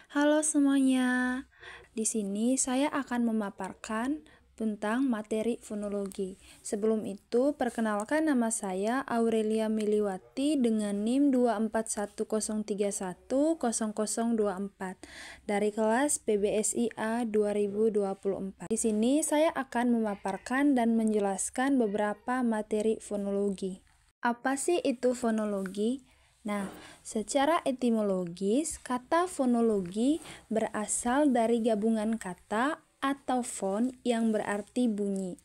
Halo semuanya. Di sini saya akan memaparkan tentang materi fonologi. Sebelum itu, perkenalkan nama saya Aurelia Miliwati dengan NIM 24103100024 dari kelas PBSI A 2024. Di sini saya akan memaparkan dan menjelaskan beberapa materi fonologi. Apa sih itu fonologi? Nah, secara etimologis, kata fonologi berasal dari gabungan kata atau fon yang berarti bunyi,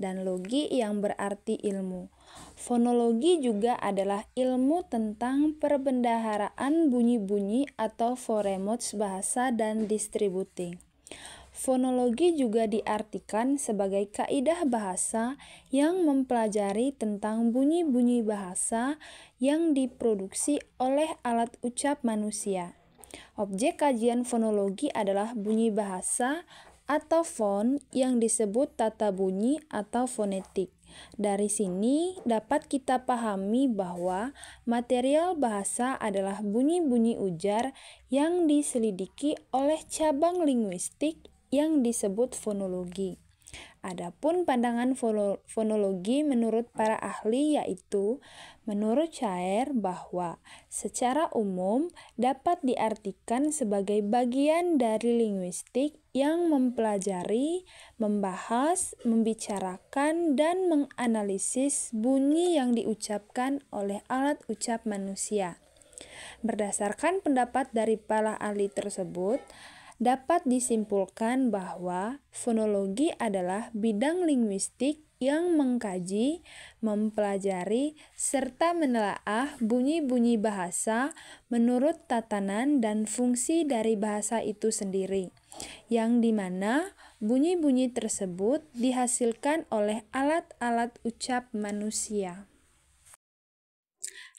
dan logi yang berarti ilmu. Fonologi juga adalah ilmu tentang perbendaharaan bunyi-bunyi atau foremots bahasa dan distributing. Fonologi juga diartikan sebagai kaidah bahasa yang mempelajari tentang bunyi-bunyi bahasa yang diproduksi oleh alat ucap manusia. Objek kajian fonologi adalah bunyi bahasa atau fon yang disebut tata bunyi atau fonetik. Dari sini dapat kita pahami bahwa material bahasa adalah bunyi-bunyi ujar yang diselidiki oleh cabang linguistik yang disebut fonologi. Adapun pandangan fonologi menurut para ahli yaitu menurut Caer bahwa secara umum dapat diartikan sebagai bagian dari linguistik yang mempelajari, membahas, membicarakan, dan menganalisis bunyi yang diucapkan oleh alat ucap manusia. Berdasarkan pendapat dari para ahli tersebut, dapat disimpulkan bahwa fonologi adalah bidang linguistik yang mengkaji, mempelajari, serta menelaah bunyi-bunyi bahasa menurut tatanan dan fungsi dari bahasa itu sendiri, yang dimana bunyi-bunyi tersebut dihasilkan oleh alat-alat ucap manusia.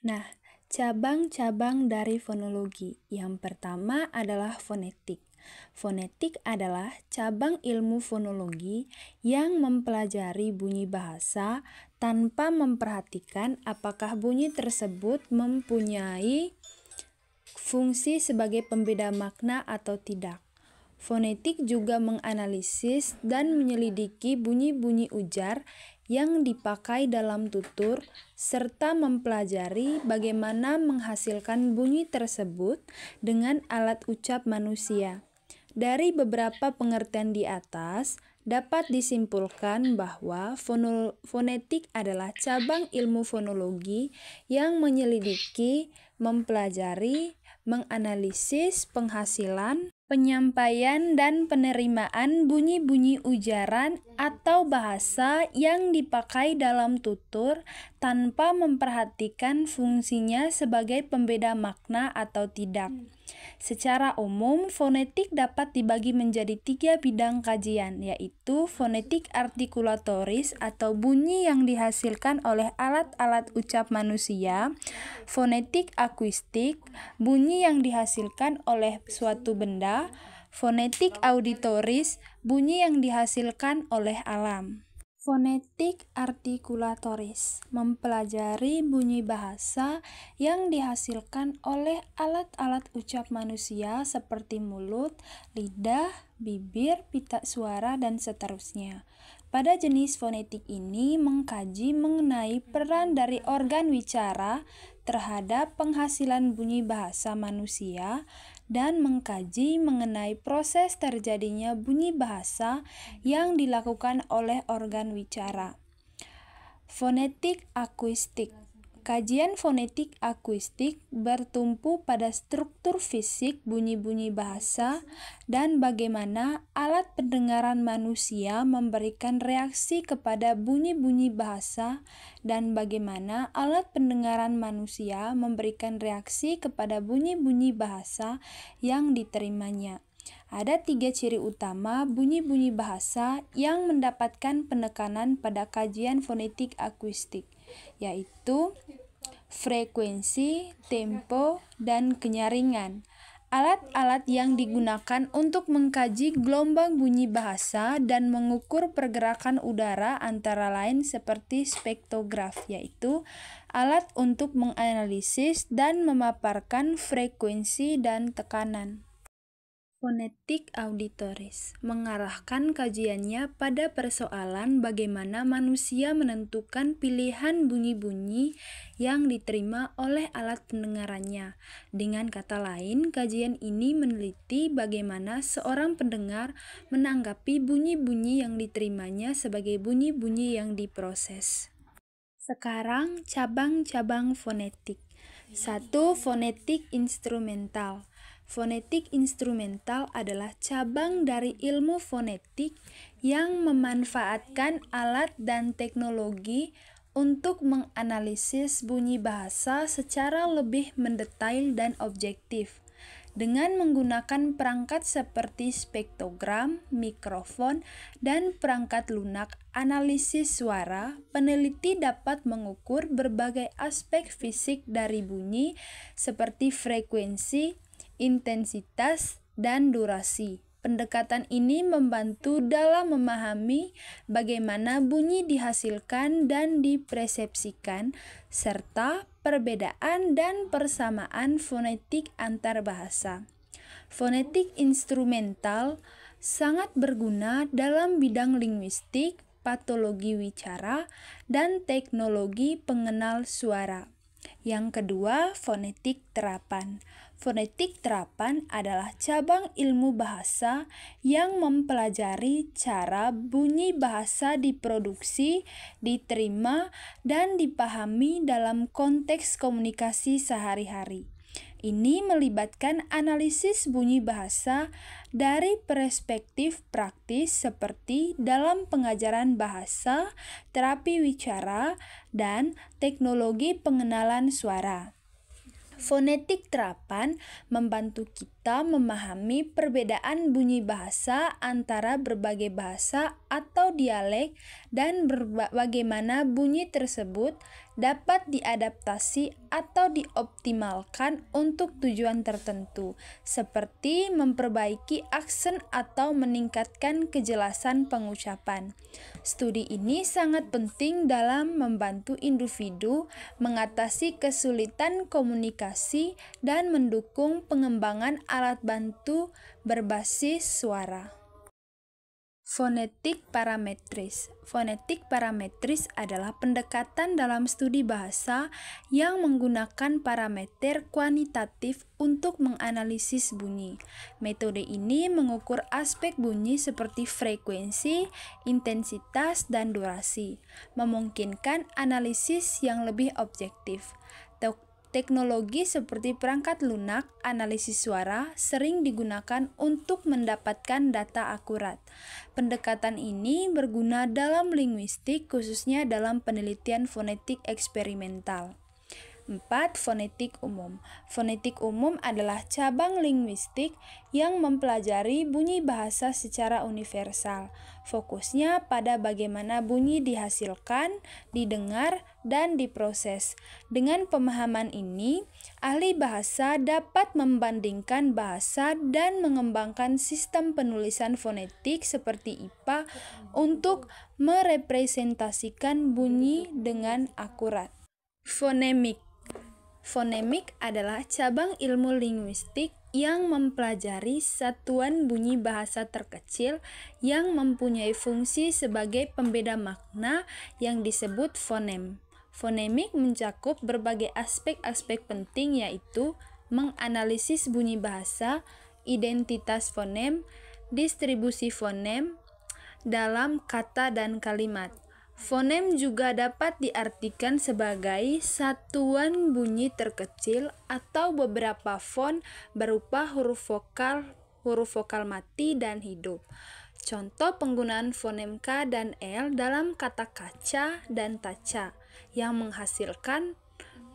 Nah, cabang-cabang dari fonologi. Yang pertama adalah fonetik. Fonetik adalah cabang ilmu fonologi yang mempelajari bunyi bahasa tanpa memperhatikan apakah bunyi tersebut mempunyai fungsi sebagai pembeda makna atau tidak. Fonetik juga menganalisis dan menyelidiki bunyi-bunyi ujar yang dipakai dalam tutur, serta mempelajari bagaimana menghasilkan bunyi tersebut dengan alat ucap manusia. Dari beberapa pengertian di atas, dapat disimpulkan bahwa fonetik adalah cabang ilmu fonologi yang menyelidiki, mempelajari, menganalisis penghasilan, penyampaian, dan penerimaan bunyi-bunyi ujaran atau bahasa yang dipakai dalam tutur tanpa memperhatikan fungsinya sebagai pembeda makna atau tidak. Secara umum, fonetik dapat dibagi menjadi 3 bidang kajian, yaitu fonetik artikulatoris atau bunyi yang dihasilkan oleh alat-alat ucap manusia, fonetik akuistik, bunyi yang dihasilkan oleh suatu benda, fonetik auditoris, bunyi yang dihasilkan oleh alam. Fonetik artikulatoris mempelajari bunyi bahasa yang dihasilkan oleh alat-alat ucap manusia seperti mulut, lidah, bibir, pita suara, dan seterusnya. Pada jenis fonetik ini mengkaji mengenai peran dari organ wicara terhadap penghasilan bunyi bahasa manusia dan mengkaji mengenai proses terjadinya bunyi bahasa yang dilakukan oleh organ wicara. Fonetik akuistik. Kajian fonetik akuistik bertumpu pada struktur fisik bunyi-bunyi bahasa dan bagaimana alat pendengaran manusia memberikan reaksi kepada bunyi-bunyi bahasa dan bagaimana alat pendengaran manusia memberikan reaksi kepada bunyi-bunyi bahasa yang diterimanya. Ada 3 ciri utama bunyi-bunyi bahasa yang mendapatkan penekanan pada kajian fonetik akuistik, yaitu frekuensi, tempo, dan kenyaringan. Alat-alat yang digunakan untuk mengkaji gelombang bunyi bahasa dan mengukur pergerakan udara antara lain seperti spektrograf, yaitu alat untuk menganalisis dan memaparkan frekuensi dan tekanan. Fonetik auditoris mengarahkan kajiannya pada persoalan bagaimana manusia menentukan pilihan bunyi-bunyi yang diterima oleh alat pendengarannya. Dengan kata lain, kajian ini meneliti bagaimana seorang pendengar menanggapi bunyi-bunyi yang diterimanya sebagai bunyi-bunyi yang diproses. Sekarang cabang-cabang fonetik. 1. Fonetik instrumental. Fonetik instrumental adalah cabang dari ilmu fonetik yang memanfaatkan alat dan teknologi untuk menganalisis bunyi bahasa secara lebih mendetail dan objektif. Dengan menggunakan perangkat seperti spektrogram, mikrofon, dan perangkat lunak analisis suara, peneliti dapat mengukur berbagai aspek fisik dari bunyi seperti frekuensi, intensitas, dan durasi. Pendekatan ini membantu dalam memahami bagaimana bunyi dihasilkan dan dipersepsikan, serta perbedaan dan persamaan fonetik antar bahasa. Fonetik instrumental sangat berguna dalam bidang linguistik, patologi wicara, dan teknologi pengenal suara. Yang kedua, fonetik terapan. Fonetik terapan adalah cabang ilmu bahasa yang mempelajari cara bunyi bahasa diproduksi, diterima, dan dipahami dalam konteks komunikasi sehari-hari. Ini melibatkan analisis bunyi bahasa dari perspektif praktis seperti dalam pengajaran bahasa, terapi wicara, dan teknologi pengenalan suara. Fonetik terapan membantu kita memahami perbedaan bunyi bahasa antara berbagai bahasa atau dialek dan bagaimana bunyi tersebut dapat diadaptasi atau dioptimalkan untuk tujuan tertentu, seperti memperbaiki aksen atau meningkatkan kejelasan pengucapan. Studi ini sangat penting dalam membantu individu mengatasi kesulitan komunikasi dan mendukung pengembangan alat bantu berbasis suara. Fonetik parametris. Fonetik parametris adalah pendekatan dalam studi bahasa yang menggunakan parameter kuantitatif untuk menganalisis bunyi. Metode ini mengukur aspek bunyi seperti frekuensi, intensitas, dan durasi, memungkinkan analisis yang lebih objektif. Teknologi seperti perangkat lunak, analisis suara, sering digunakan untuk mendapatkan data akurat. Pendekatan ini berguna dalam linguistik, khususnya dalam penelitian fonetik eksperimental. 4. Fonetik umum. Fonetik umum adalah cabang linguistik yang mempelajari bunyi bahasa secara universal. Fokusnya pada bagaimana bunyi dihasilkan, didengar, dan diproses. Dengan pemahaman ini, ahli bahasa dapat membandingkan bahasa dan mengembangkan sistem penulisan fonetik seperti IPA untuk merepresentasikan bunyi dengan akurat. Fonemik. Fonemik adalah cabang ilmu linguistik yang mempelajari satuan bunyi bahasa terkecil yang mempunyai fungsi sebagai pembeda makna yang disebut fonem. Fonemik mencakup berbagai aspek-aspek penting, yaitu menganalisis bunyi bahasa, identitas fonem, distribusi fonem dalam kata dan kalimat. Fonem juga dapat diartikan sebagai satuan bunyi terkecil atau beberapa fon berupa huruf vokal mati dan hidup. Contoh penggunaan fonem K dan L dalam kata kaca dan taca yang menghasilkan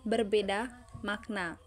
berbeda makna.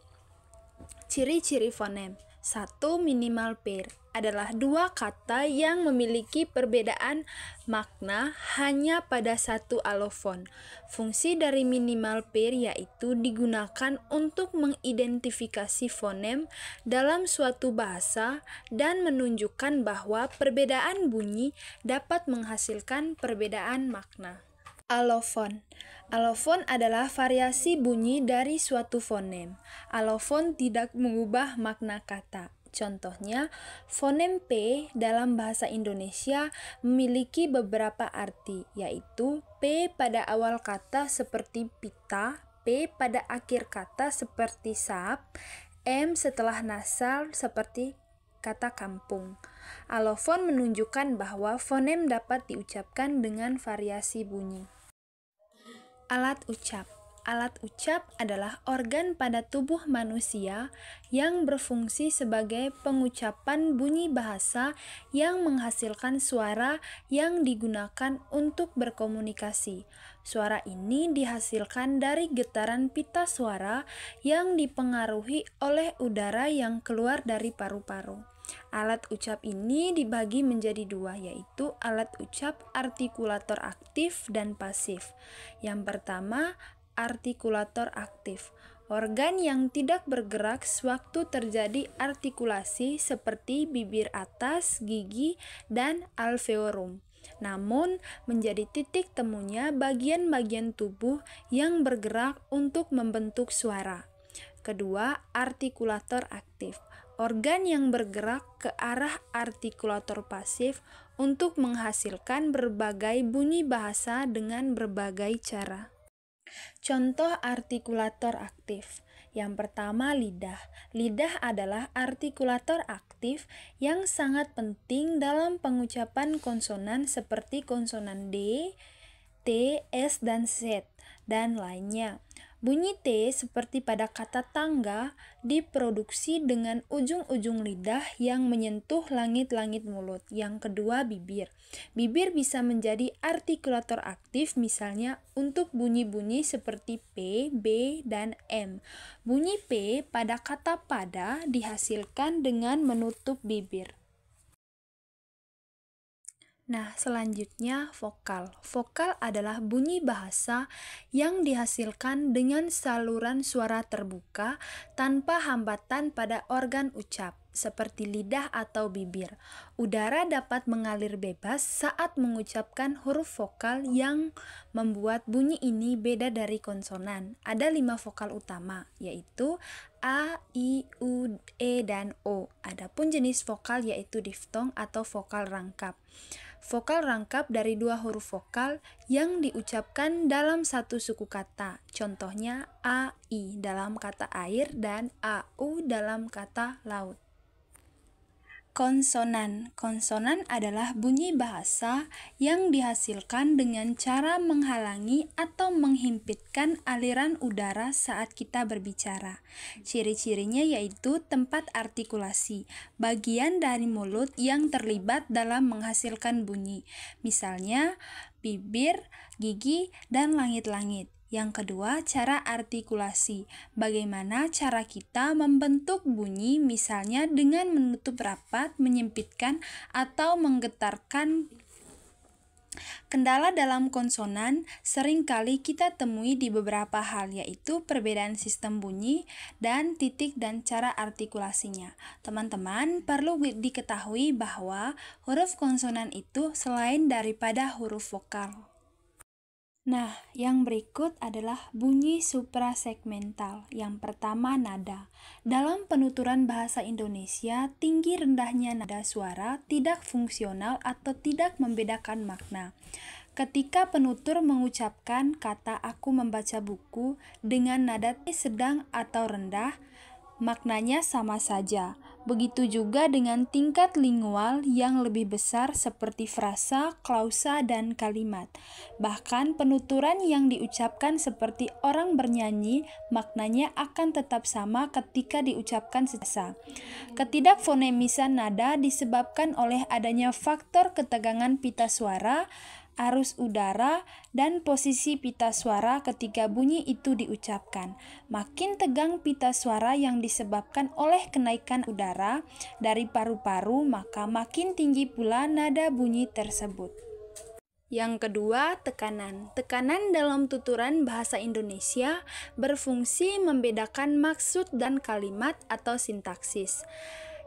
Ciri-ciri fonem. 1. Minimal pair adalah dua kata yang memiliki perbedaan makna hanya pada satu alofon. Fungsi dari minimal pair yaitu digunakan untuk mengidentifikasi fonem dalam suatu bahasa dan menunjukkan bahwa perbedaan bunyi dapat menghasilkan perbedaan makna. Alofon. Alofon adalah variasi bunyi dari suatu fonem. Alofon tidak mengubah makna kata. Contohnya, fonem P dalam bahasa Indonesia memiliki beberapa arti, yaitu P pada awal kata seperti pita, P pada akhir kata seperti sap, M setelah nasal seperti kata kampung. Alofon menunjukkan bahwa fonem dapat diucapkan dengan variasi bunyi. Alat ucap. Alat ucap adalah organ pada tubuh manusia yang berfungsi sebagai pengucapan bunyi bahasa yang menghasilkan suara yang digunakan untuk berkomunikasi. Suara ini dihasilkan dari getaran pita suara yang dipengaruhi oleh udara yang keluar dari paru-paru. Alat ucap ini dibagi menjadi dua, yaitu alat ucap artikulator aktif dan pasif. Yang pertama, artikulator aktif. Organ yang tidak bergerak sewaktu terjadi artikulasi seperti bibir atas, gigi, dan alveolum. Namun, menjadi titik temunya bagian-bagian tubuh yang bergerak untuk membentuk suara. Kedua, artikulator aktif. Organ yang bergerak ke arah artikulator pasif untuk menghasilkan berbagai bunyi bahasa dengan berbagai cara. Contoh artikulator aktif. Yang pertama, lidah. Lidah adalah artikulator aktif yang sangat penting dalam pengucapan konsonan seperti konsonan D, T, S, dan Z, dan lainnya. Bunyi T seperti pada kata tangga diproduksi dengan ujung-ujung lidah yang menyentuh langit-langit mulut. Yang kedua, bibir. Bibir bisa menjadi artikulator aktif misalnya untuk bunyi-bunyi seperti P, B, dan M. Bunyi P pada kata pada dihasilkan dengan menutup bibir. Nah, selanjutnya vokal. Vokal adalah bunyi bahasa yang dihasilkan dengan saluran suara terbuka tanpa hambatan pada organ ucap, seperti lidah atau bibir. Udara dapat mengalir bebas saat mengucapkan huruf vokal yang membuat bunyi ini beda dari konsonan. Ada 5 vokal utama, yaitu A, I, U, E, dan O. Adapun jenis vokal yaitu diftong atau vokal rangkap. Vokal rangkap dari 2 huruf vokal yang diucapkan dalam satu suku kata. Contohnya A, I dalam kata air dan AU dalam kata laut. Konsonan. Konsonan adalah bunyi bahasa yang dihasilkan dengan cara menghalangi atau menghimpitkan aliran udara saat kita berbicara. Ciri-cirinya yaitu tempat artikulasi, bagian dari mulut yang terlibat dalam menghasilkan bunyi. Misalnya, bibir, gigi, dan langit-langit. Yang kedua, cara artikulasi. Bagaimana cara kita membentuk bunyi, misalnya dengan menutup rapat, menyempitkan, atau menggetarkan. Kendala dalam konsonan seringkali kita temui di beberapa hal, yaitu perbedaan sistem bunyi dan titik dan cara artikulasinya. Teman-teman, perlu diketahui bahwa huruf konsonan itu selain daripada huruf vokal. Nah, yang berikut adalah bunyi suprasegmental. Yang pertama, nada. Dalam penuturan bahasa Indonesia, tinggi rendahnya nada suara tidak fungsional atau tidak membedakan makna. Ketika penutur mengucapkan kata aku membaca buku dengan nada sedang atau rendah, maknanya sama saja. Begitu juga dengan tingkat lingual yang lebih besar seperti frasa, klausa, dan kalimat. Bahkan penuturan yang diucapkan seperti orang bernyanyi, maknanya akan tetap sama ketika diucapkan secara. Ketidakfonemisan nada disebabkan oleh adanya faktor ketegangan pita suara, arus udara, dan posisi pita suara ketika bunyi itu diucapkan. Makin tegang pita suara yang disebabkan oleh kenaikan udara dari paru-paru, maka makin tinggi pula nada bunyi tersebut. Yang kedua, tekanan. Tekanan dalam tuturan bahasa Indonesia berfungsi membedakan maksud dan kalimat atau sintaksis.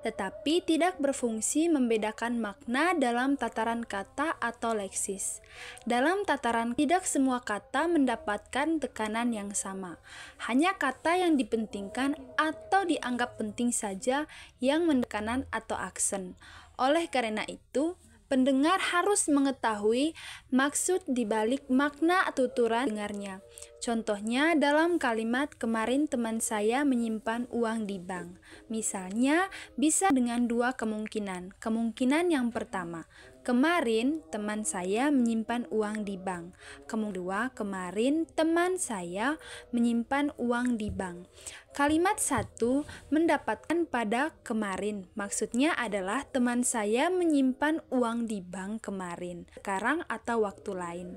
tetapi tidak berfungsi membedakan makna dalam tataran kata atau leksis. Dalam tataran tidak semua kata mendapatkan tekanan yang sama. Hanya kata yang dipentingkan atau dianggap penting saja yang mendekanan atau aksen. Oleh karena itu, pendengar harus mengetahui maksud dibalik makna tuturan dengarnya. Contohnya dalam kalimat kemarin teman saya menyimpan uang di bank. Misalnya bisa dengan dua kemungkinan. Kemungkinan yang pertama, kemarin teman saya menyimpan uang di bank. Kemudian kedua, kemarin teman saya menyimpan uang di bank. Kalimat satu mendapatkan pada kemarin. Maksudnya adalah teman saya menyimpan uang di bank kemarin, sekarang atau waktu lain.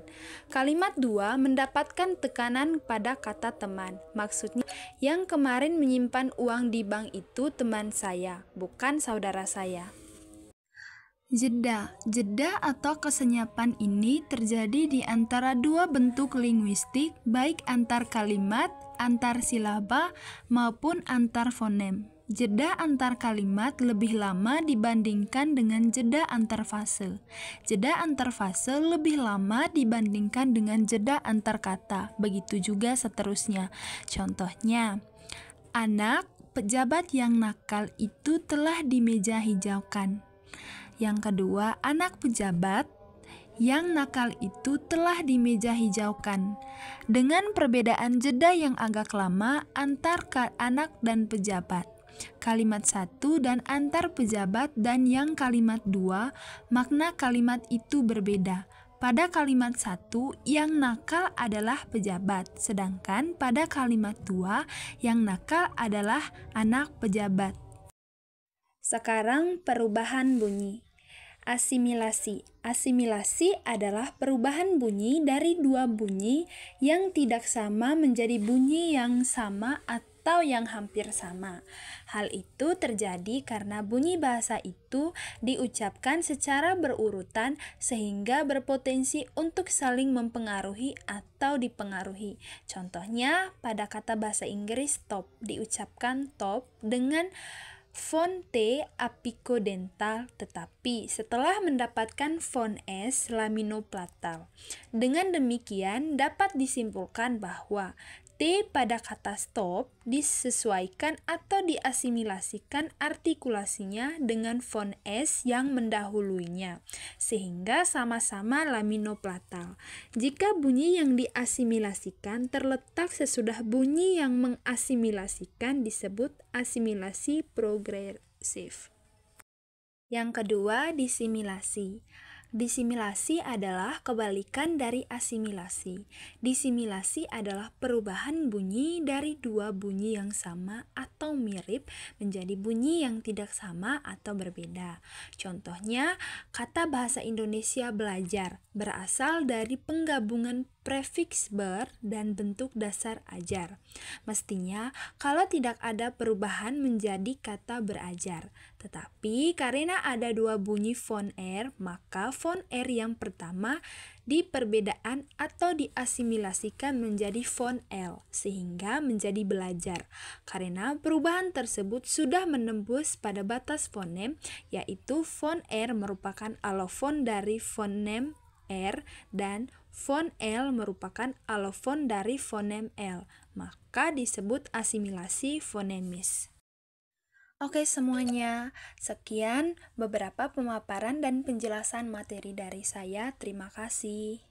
Kalimat dua mendapatkan tekanan pada kata teman. Maksudnya yang kemarin menyimpan uang di bank itu teman saya, bukan saudara saya. Jeda atau kesenyapan ini terjadi di antara dua bentuk linguistik, baik antar kalimat, antar silaba, maupun antar fonem. Jeda antar kalimat lebih lama dibandingkan dengan jeda antar fase. Jeda antar fase lebih lama dibandingkan dengan jeda antar kata. Begitu juga seterusnya. Contohnya, anak pejabat yang nakal itu telah dimeja hijaukan. Yang kedua, anak pejabat yang nakal itu telah dimeja hijaukan. Dengan perbedaan jeda yang agak lama antar anak dan pejabat. Kalimat satu dan antar pejabat dan yang kalimat dua, makna kalimat itu berbeda. Pada kalimat satu, yang nakal adalah pejabat, sedangkan pada kalimat dua, yang nakal adalah anak pejabat. Sekarang perubahan bunyi. Asimilasi. Asimilasi adalah perubahan bunyi dari dua bunyi yang tidak sama menjadi bunyi yang sama atau yang hampir sama. Hal itu terjadi karena bunyi bahasa itu diucapkan secara berurutan sehingga berpotensi untuk saling mempengaruhi atau dipengaruhi. Contohnya pada kata bahasa Inggris top diucapkan top dengan font T apicodental, tetapi setelah mendapatkan font S laminoplatal. Dengan demikian dapat disimpulkan bahwa T pada kata stop disesuaikan atau diasimilasikan artikulasinya dengan font S yang mendahuluinya, sehingga sama-sama laminoplatal. Jika bunyi yang diasimilasikan terletak sesudah bunyi yang mengasimilasikan disebut asimilasi progresif. Yang kedua, disimilasi. Disimilasi adalah kebalikan dari asimilasi. Disimilasi adalah perubahan bunyi dari dua bunyi yang sama atau mirip menjadi bunyi yang tidak sama atau berbeda. Contohnya, kata bahasa Indonesia belajar berasal dari penggabungan prefiks ber dan bentuk dasar ajar. Mestinya kalau tidak ada perubahan menjadi kata berajar. Tetapi karena ada dua bunyi font R, maka font R yang pertama diperbedaan atau diasimilasikan menjadi font L sehingga menjadi belajar. Karena perubahan tersebut sudah menembus pada batas fonem, yaitu font R merupakan alofon dari fonem R dan font L merupakan alofon dari fonem L, maka disebut asimilasi fonemis. Oke semuanya, sekian beberapa pemaparan dan penjelasan materi dari saya. Terima kasih.